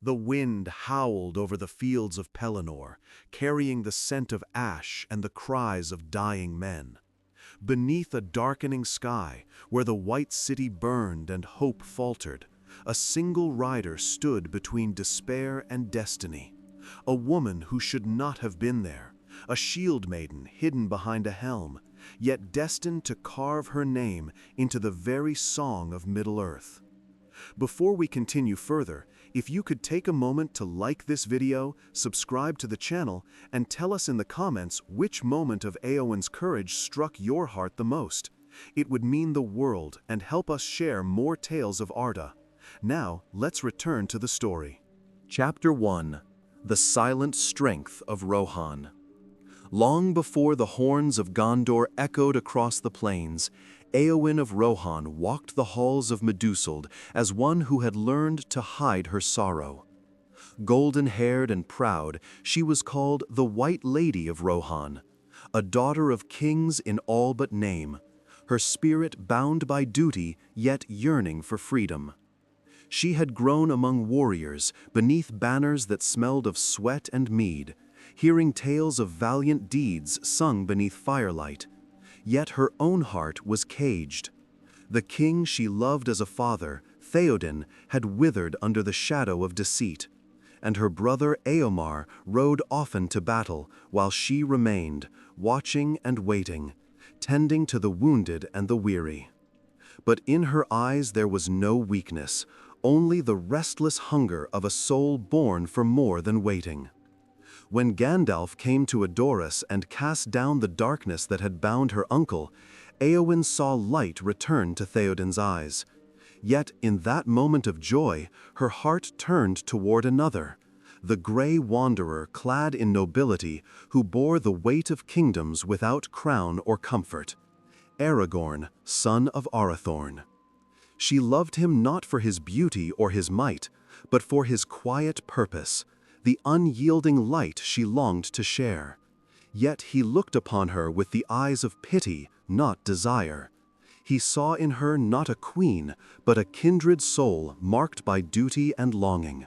The wind howled over the fields of Pelennor, carrying the scent of ash and the cries of dying men. Beneath a darkening sky, where the white city burned and hope faltered, a single rider stood between despair and destiny. A woman who should not have been there, a Shieldmaiden hidden behind a helm, yet destined to carve her name into the very song of Middle-earth. Before we continue further, if you could take a moment to like this video, subscribe to the channel, and tell us in the comments which moment of Éowyn's courage struck your heart the most. It would mean the world and help us share more tales of Arda. Now, let's return to the story. Chapter 1. The Silent Strength of Rohan. Long before the horns of Gondor echoed across the plains, Éowyn of Rohan walked the halls of Meduseld as one who had learned to hide her sorrow. Golden-haired and proud, she was called the White Lady of Rohan, a daughter of kings in all but name, her spirit bound by duty yet yearning for freedom. She had grown among warriors, beneath banners that smelled of sweat and mead, hearing tales of valiant deeds sung beneath firelight. Yet her own heart was caged. The king she loved as a father, Théoden, had withered under the shadow of deceit, and her brother Éomer rode often to battle while she remained, watching and waiting, tending to the wounded and the weary. But in her eyes there was no weakness, only the restless hunger of a soul born for more than waiting. When Gandalf came to Edoras and cast down the darkness that had bound her uncle, Éowyn saw light return to Théoden's eyes. Yet in that moment of joy, her heart turned toward another, the gray wanderer clad in nobility who bore the weight of kingdoms without crown or comfort. Aragorn, son of Arathorn. She loved him not for his beauty or his might, but for his quiet purpose, the unyielding light she longed to share. Yet he looked upon her with the eyes of pity, not desire. He saw in her not a queen, but a kindred soul marked by duty and longing.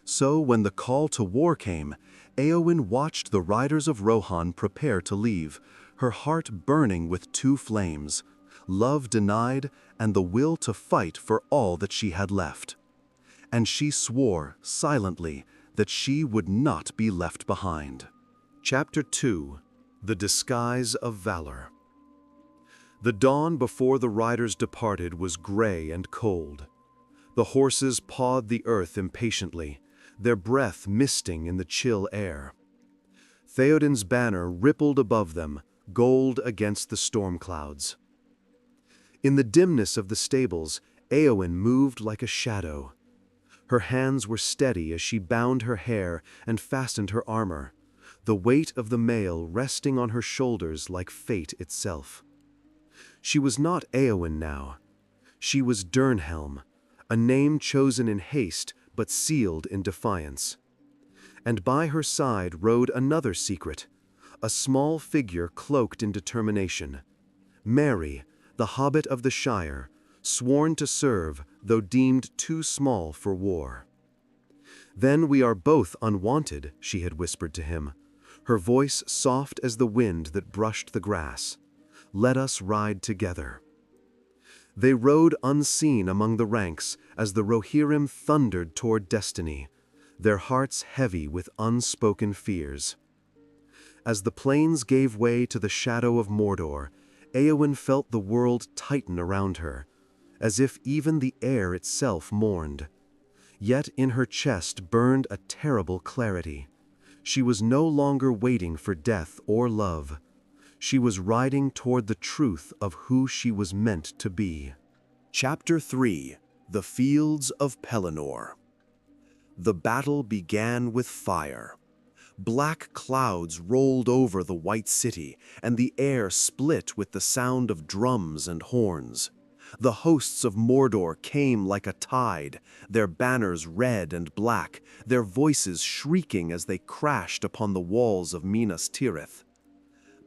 So when the call to war came, Éowyn watched the riders of Rohan prepare to leave, her heart burning with two flames, love denied and the will to fight for all that she had left. And she swore, silently, that she would not be left behind. Chapter 2. The Disguise of Valor. The dawn before the riders departed was gray and cold. The horses pawed the earth impatiently, their breath misting in the chill air. Théoden's banner rippled above them, gold against the storm clouds. In the dimness of the stables, Éowyn moved like a shadow. Her hands were steady as she bound her hair and fastened her armor, the weight of the mail resting on her shoulders like fate itself. She was not Éowyn now. She was Durnhelm, a name chosen in haste but sealed in defiance. And by her side rode another secret, a small figure cloaked in determination. Merry, the hobbit of the Shire, sworn to serve, though deemed too small for war. "Then we are both unwanted," she had whispered to him, her voice soft as the wind that brushed the grass. "Let us ride together." They rode unseen among the ranks as the Rohirrim thundered toward destiny, their hearts heavy with unspoken fears. As the plains gave way to the shadow of Mordor, Éowyn felt the world tighten around her, as if even the air itself mourned. Yet in her chest burned a terrible clarity. She was no longer waiting for death or love. She was riding toward the truth of who she was meant to be. Chapter 3. The Fields of Pelennor. The battle began with fire. Black clouds rolled over the white city, and the air split with the sound of drums and horns. The hosts of Mordor came like a tide, their banners red and black, their voices shrieking as they crashed upon the walls of Minas Tirith.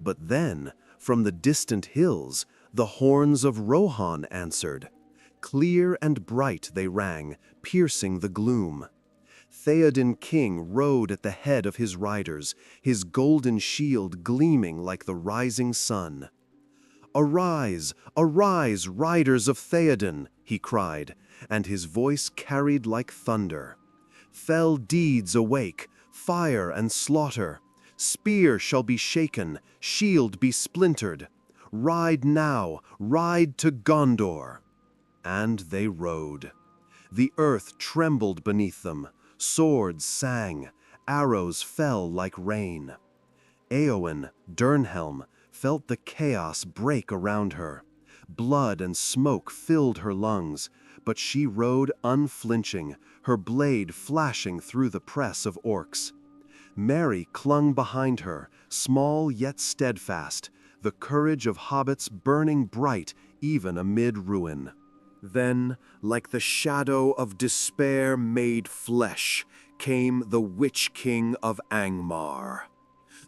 But then, from the distant hills, the horns of Rohan answered. Clear and bright they rang, piercing the gloom. Theoden King rode at the head of his riders, his golden shield gleaming like the rising sun. "Arise, arise, riders of Theoden!" he cried, and his voice carried like thunder. "Fell deeds awake, fire and slaughter. Spear shall be shaken, shield be splintered. Ride now, ride to Gondor." And they rode. The earth trembled beneath them, swords sang, arrows fell like rain. Éowyn, Durnhelm, felt the chaos break around her. Blood and smoke filled her lungs, but she rode unflinching, her blade flashing through the press of orcs. Merry clung behind her, small yet steadfast, the courage of hobbits burning bright even amid ruin. Then, like the shadow of despair made flesh, came the Witch King of Angmar.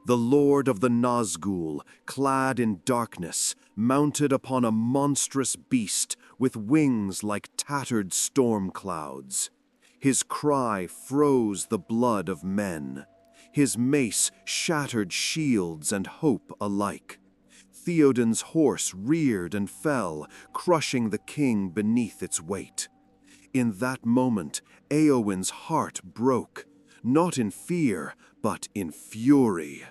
The Lord of the Nazgûl, clad in darkness, mounted upon a monstrous beast with wings like tattered storm clouds. His cry froze the blood of men. His mace shattered shields and hope alike. Theoden's horse reared and fell, crushing the king beneath its weight. In that moment, Éowyn's heart broke, not in fear, but in fury.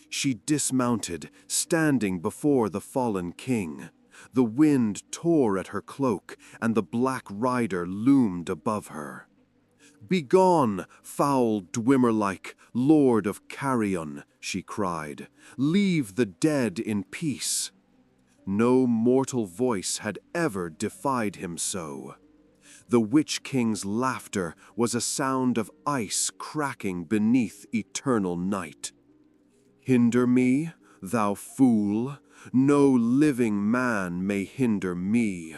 She dismounted, standing before the fallen king. The wind tore at her cloak, and the black rider loomed above her. "Begone, foul Dwemer-like, lord of Carrion," she cried. "Leave the dead in peace." No mortal voice had ever defied him so. The Witch King's laughter was a sound of ice cracking beneath eternal night. "Hinder me, thou fool? No living man may hinder me."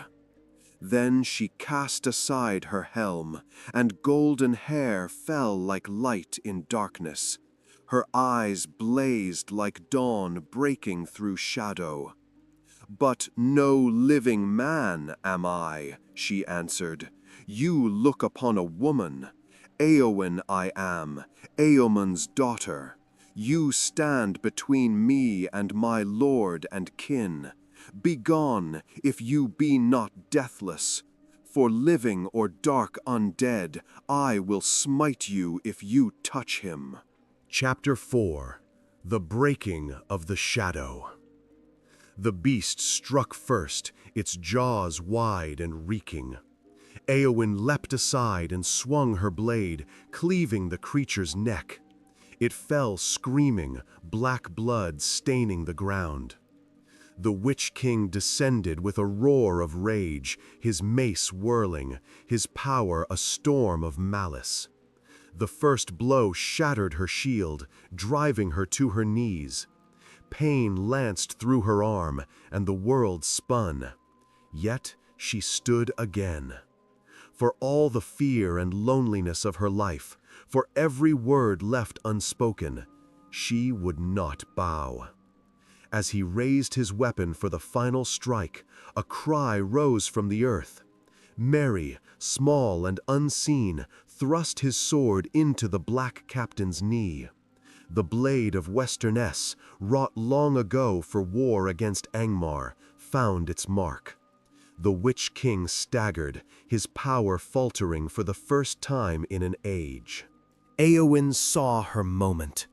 Then she cast aside her helm, and golden hair fell like light in darkness. Her eyes blazed like dawn breaking through shadow. "But no living man am I," she answered. "You look upon a woman. Éowyn I am, Éomen's daughter. You stand between me and my lord and kin. Begone, if you be not deathless. For living or dark undead, I will smite you if you touch him." Chapter 4. The Breaking of the Shadow. The beast struck first, its jaws wide and reeking. Éowyn leapt aside and swung her blade, cleaving the creature's neck. It fell screaming, black blood staining the ground. The Witch King descended with a roar of rage, his mace whirling, his power a storm of malice. The first blow shattered her shield, driving her to her knees. Pain lanced through her arm, and the world spun. Yet she stood again. For all the fear and loneliness of her life, for every word left unspoken, she would not bow. As he raised his weapon for the final strike, a cry rose from the earth. Merry, small and unseen, thrust his sword into the black captain's knee. The blade of Westernesse, wrought long ago for war against Angmar, found its mark. The Witch King staggered, his power faltering for the first time in an age. Éowyn saw her moment.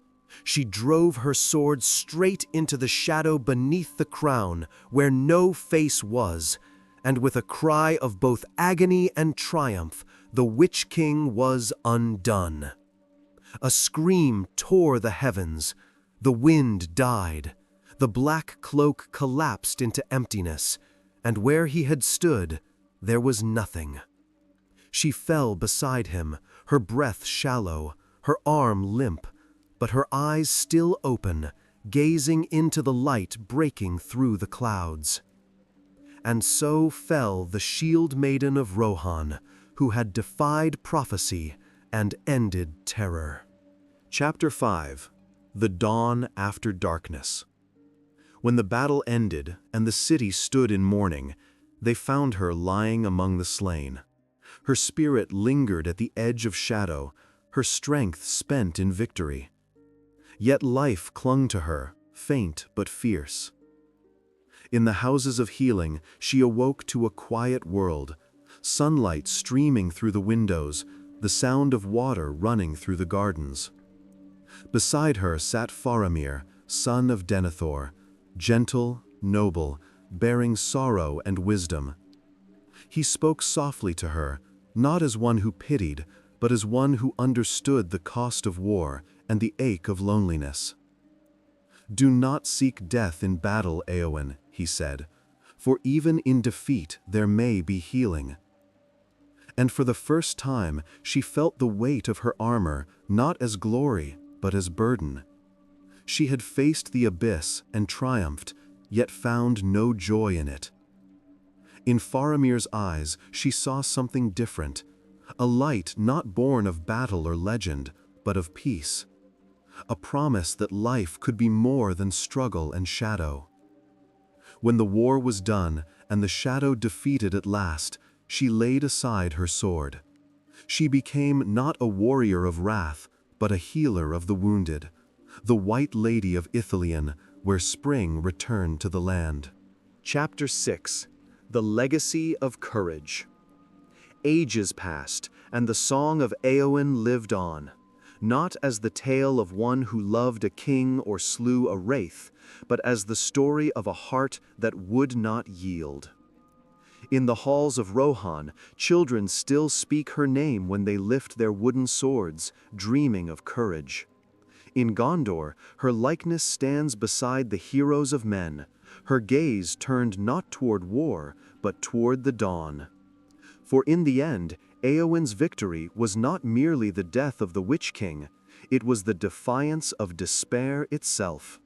She drove her sword straight into the shadow beneath the crown, where no face was, and with a cry of both agony and triumph, the Witch King was undone. A scream tore the heavens. The wind died. The black cloak collapsed into emptiness, and where he had stood, there was nothing. She fell beside him, her breath shallow, her arm limp, but her eyes still open, gazing into the light breaking through the clouds. And so fell the Shieldmaiden of Rohan, who had defied prophecy and ended terror. Chapter 5. The Dawn After Darkness. When the battle ended and the city stood in mourning, they found her lying among the slain. Her spirit lingered at the edge of shadow, her strength spent in victory. Yet life clung to her, faint but fierce. In the houses of healing, she awoke to a quiet world, sunlight streaming through the windows, the sound of water running through the gardens. Beside her sat Faramir, son of Denethor, gentle, noble, bearing sorrow and wisdom. He spoke softly to her, not as one who pitied, but as one who understood the cost of war and the ache of loneliness. "Do not seek death in battle, Éowyn," he said, "for even in defeat there may be healing." And for the first time she felt the weight of her armor not as glory, but as burden. She had faced the abyss and triumphed, yet found no joy in it. In Faramir's eyes she saw something different, a light not born of battle or legend, but of peace. A promise that life could be more than struggle and shadow. When the war was done and the shadow defeated at last, she laid aside her sword. She became not a warrior of wrath, but a healer of the wounded, the White Lady of Ithilien, where spring returned to the land. Chapter 6. The Legacy of Courage. Ages passed, and the song of Éowyn lived on, not as the tale of one who loved a king or slew a wraith, but as the story of a heart that would not yield. In the halls of Rohan, children still speak her name when they lift their wooden swords, dreaming of courage. In Gondor, her likeness stands beside the heroes of men, her gaze turned not toward war, but toward the dawn. For in the end, Éowyn's victory was not merely the death of the Witch King, it was the defiance of despair itself.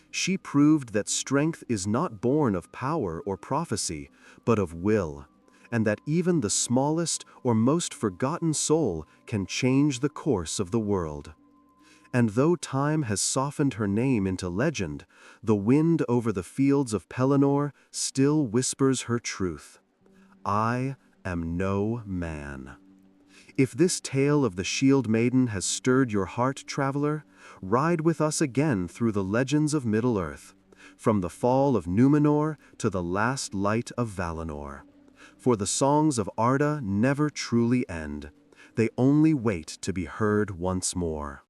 She proved that strength is not born of power or prophecy, but of will, and that even the smallest or most forgotten soul can change the course of the world. And though time has softened her name into legend, the wind over the fields of Pelennor still whispers her truth. I am no man. If this tale of the Shieldmaiden has stirred your heart, traveler, ride with us again through the legends of Middle-earth, from the fall of Númenor to the last light of Valinor. For the songs of Arda never truly end. They only wait to be heard once more.